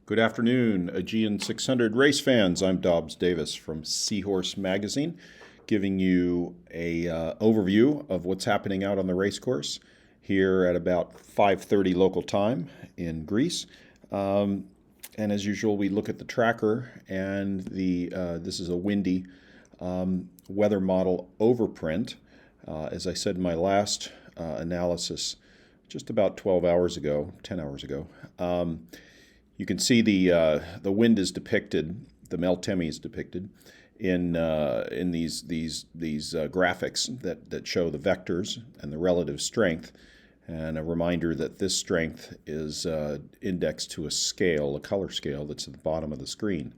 Good afternoon, AEGEAN 600 race fans. I'm Dobbs Davis from Seahorse Magazine, giving you a overview of what's happening out on the race course here at about 5:30 local time in Greece. And as usual, we look at the tracker, and this is a windy weather model overprint. As I said in my last analysis, just about 12 hours ago, 10 hours ago. You can see the wind is depicted, the Meltemi is depicted in these graphics that show the vectors and the relative strength, and a reminder that this strength is indexed to a scale, a color scale that's at the bottom of the screen.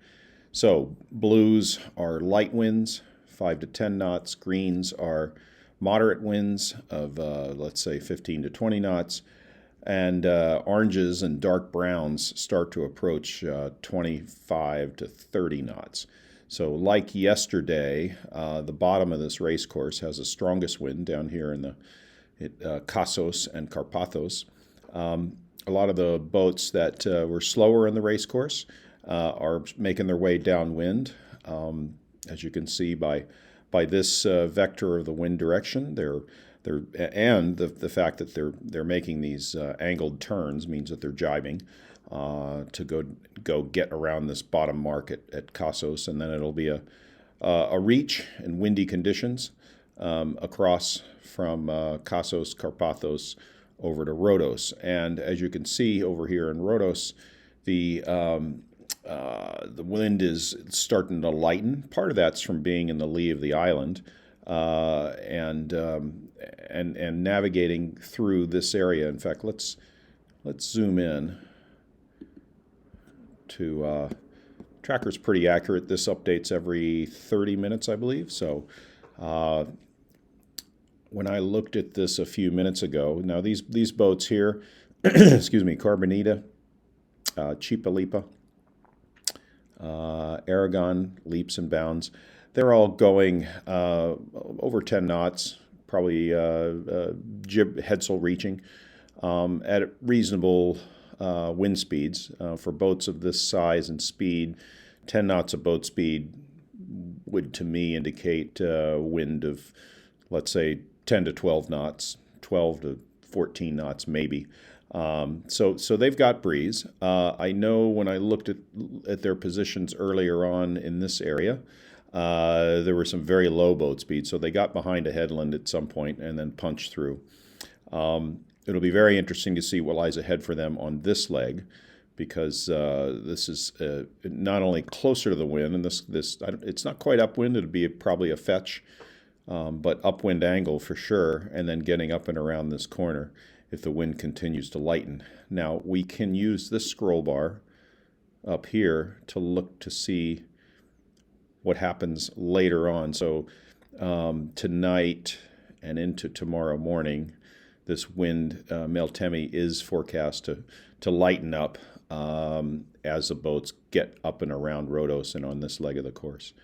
So blues are light winds, 5 to 10 knots. Greens are moderate winds of let's say 15 to 20 knots. And oranges and dark browns start to approach 25 to 30 knots. So like yesterday, the bottom of this race course has the strongest wind down here in the Kassos and Karpathos. A lot of the boats that were slower in the race course are making their way downwind. As you can see by this vector of the wind direction, and the fact that they're making these angled turns means that they're jibing to go get around this bottom mark at Kassos, and then it'll be a reach in windy conditions across from Kassos, Karpathos over to Rhodos. And as you can see over here in Rhodos, the wind is starting to lighten. Part of that's from being in the lee of the island. And navigating through this area. In fact, let's zoom in to tracker's pretty accurate. This updates every 30 minutes, I believe. So when I looked at this a few minutes ago, now these boats here, excuse me, Carbonita, Chipalipa, AEGEAN, Leaps and Bounds. They're all going over 10 knots, probably jib headsail reaching, at reasonable wind speeds. For boats of this size and speed, 10 knots of boat speed would, to me, indicate wind of, let's say, 10 to 12 knots, 12 to 14 knots maybe. So they've got breeze. I know when I looked at their positions earlier on in this area, there were some very low boat speeds, so they got behind a headland at some point and then punched through. It'll be very interesting to see what lies ahead for them on this leg, because this is not only closer to the wind, and it's not quite upwind. It'll be probably a fetch, but upwind angle for sure, and then getting up and around this corner if the wind continues to lighten. Now, we can use this scroll bar up here to look to see what happens later on. So tonight and into tomorrow morning, this wind Meltemi is forecast to lighten up as the boats get up and around Rhodos and on this leg of the course.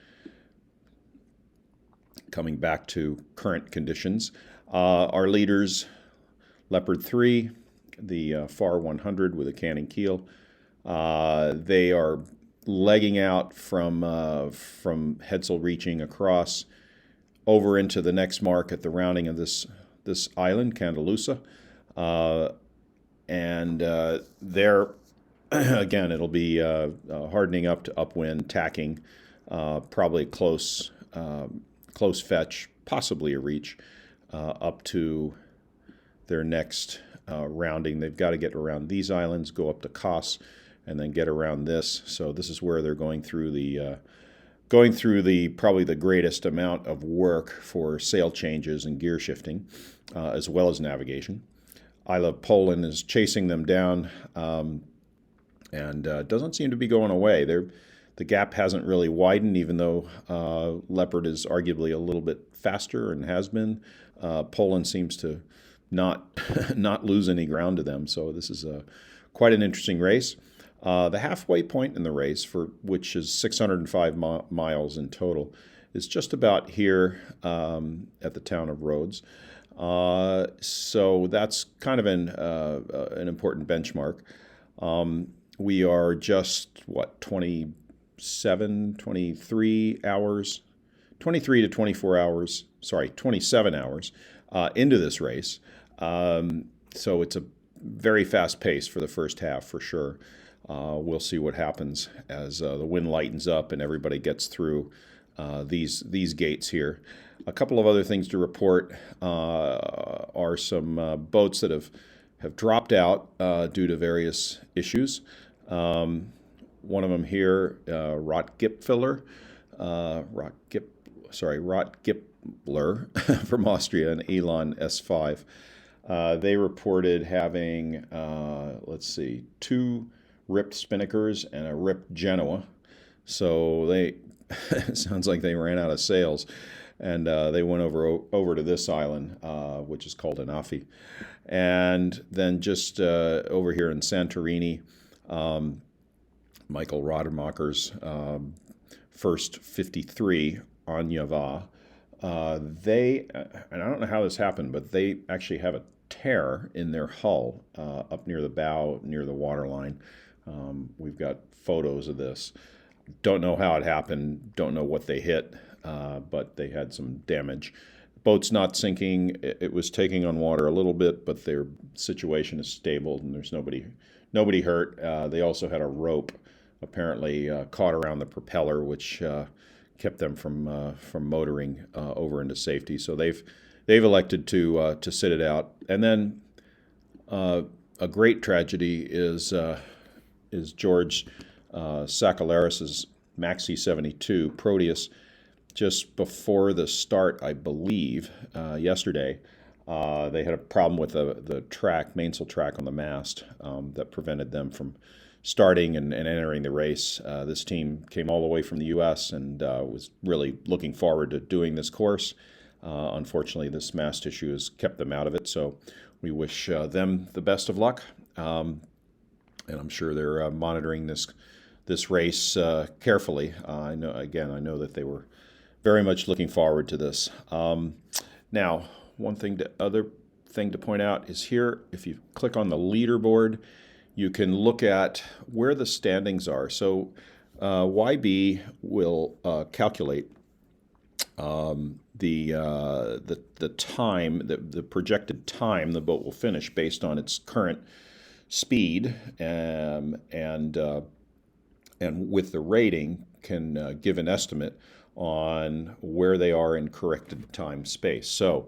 Coming back to current conditions, our leaders, Leopard III, the FAR 100 with a canting keel, they are legging out from headsail reaching across over into the next mark at the rounding of this island, Candalusa, and there again it'll be hardening up to upwind, tacking, probably close fetch, possibly a reach up to their next rounding. They've got to get around these islands, go up to Kos, and then get around this. So this is where they're going through the probably the greatest amount of work for sail changes and gear shifting, as well as navigation. I Love Poland is chasing them down, and doesn't seem to be going away. The gap hasn't really widened, even though Leopard is arguably a little bit faster and has been. Poland seems to not lose any ground to them. So this is quite an interesting race. The halfway point in the race, which is 605 miles in total, is just about here at the town of Rhodes. So that's kind of an important benchmark. we are just, 23 hours, 23 to 24 hours, 27 hours into this race. So it's a very fast pace for the first half for sure. We'll see what happens as the wind lightens up and everybody gets through these gates here. A couple of other things to report are some boats that have dropped out due to various issues. One of them here, Rotgipfler from Austria, an Elon S5. They reported having, two ripped spinnakers and a ripped Genoa. So they it sounds like they ran out of sails, and they went over to this island, which is called Anafi. And then just over here in Santorini, Michael Rademacher's first 53 Anyava. And I don't know how this happened, but they actually have a tear in their hull up near the bow, near the waterline. We've got photos of this. Don't know how it happened. Don't know what they hit, but they had some damage. Boat's not sinking. It was taking on water a little bit, but their situation is stable and there's nobody hurt. They also had a rope apparently caught around the propeller, which kept them from motoring over into safety. So they've elected to sit it out. And then a great tragedy is George Sakalaris's Maxi 72 Proteus. Just before the start, I believe, yesterday, they had a problem with the mainsail track on the mast that prevented them from starting and entering the race. This team came all the way from the U.S. and was really looking forward to doing this course. Unfortunately, this mast issue has kept them out of it, so we wish them the best of luck. And I'm sure they're monitoring this race carefully. I know that they were very much looking forward to this. Now, other thing to point out is here, if you click on the leaderboard, you can look at where the standings are. So YB will calculate the time, the projected time the boat will finish based on its current speed, and with the rating can give an estimate on where they are in corrected time space. So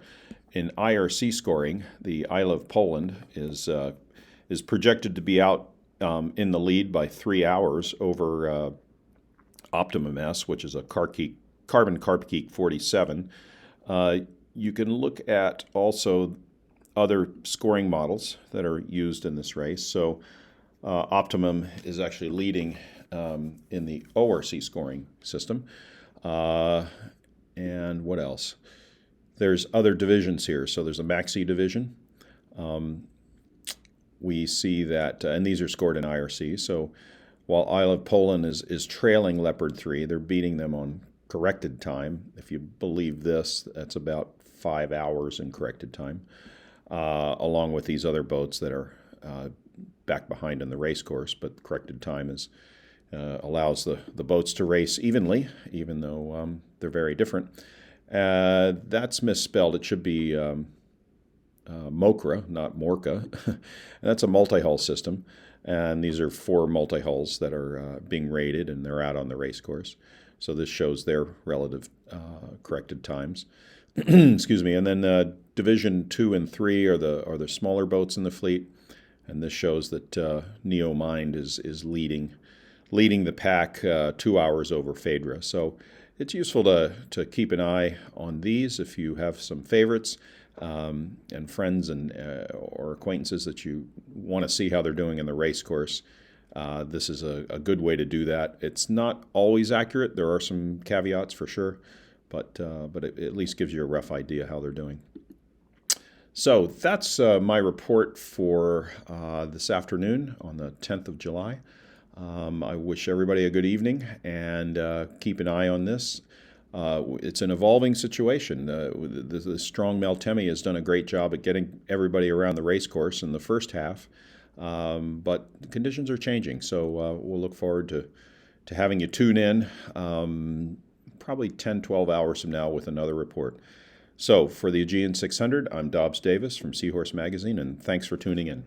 in IRC scoring, the Isle of Poland is projected to be out in the lead by 3 hours over Optimum S, which is a Carbon Carpekeek 47. You can look at also other scoring models that are used in this race. So Optimum is actually leading in the ORC scoring system. And what else? There's other divisions here. So there's a Maxi division. We see that, and these are scored in IRC. So while Isle of Poland is trailing Leopard 3, they're beating them on corrected time. If you believe this, that's about 5 hours in corrected time, along with these other boats that are back behind in the race course. But corrected time allows the boats to race evenly, even though they're very different. That's misspelled. It should be Mokra, not Morka. And that's a multi-hull system. And these are 4 multi-hulls that are being rated, and they're out on the race course. So this shows their relative corrected times. Excuse me. And then Division 2 and 3 are the smaller boats in the fleet. And this shows that Neo Mind is leading the pack 2 hours over Phaedra. So it's useful to keep an eye on these if you have some favorites and friends or acquaintances that you want to see how they're doing in the race course. This is a good way to do that. It's not always accurate. There are some caveats for sure, but it at least gives you a rough idea how they're doing. So that's my report for this afternoon on the 10th of July. I wish everybody a good evening, and keep an eye on this. It's an evolving situation. The strong Meltemi has done a great job at getting everybody around the race course in the first half. But conditions are changing, so we'll look forward to having you tune in probably 10, 12 hours from now with another report. So for the AEGEAN 600, I'm Dobbs Davis from Seahorse Magazine, and thanks for tuning in.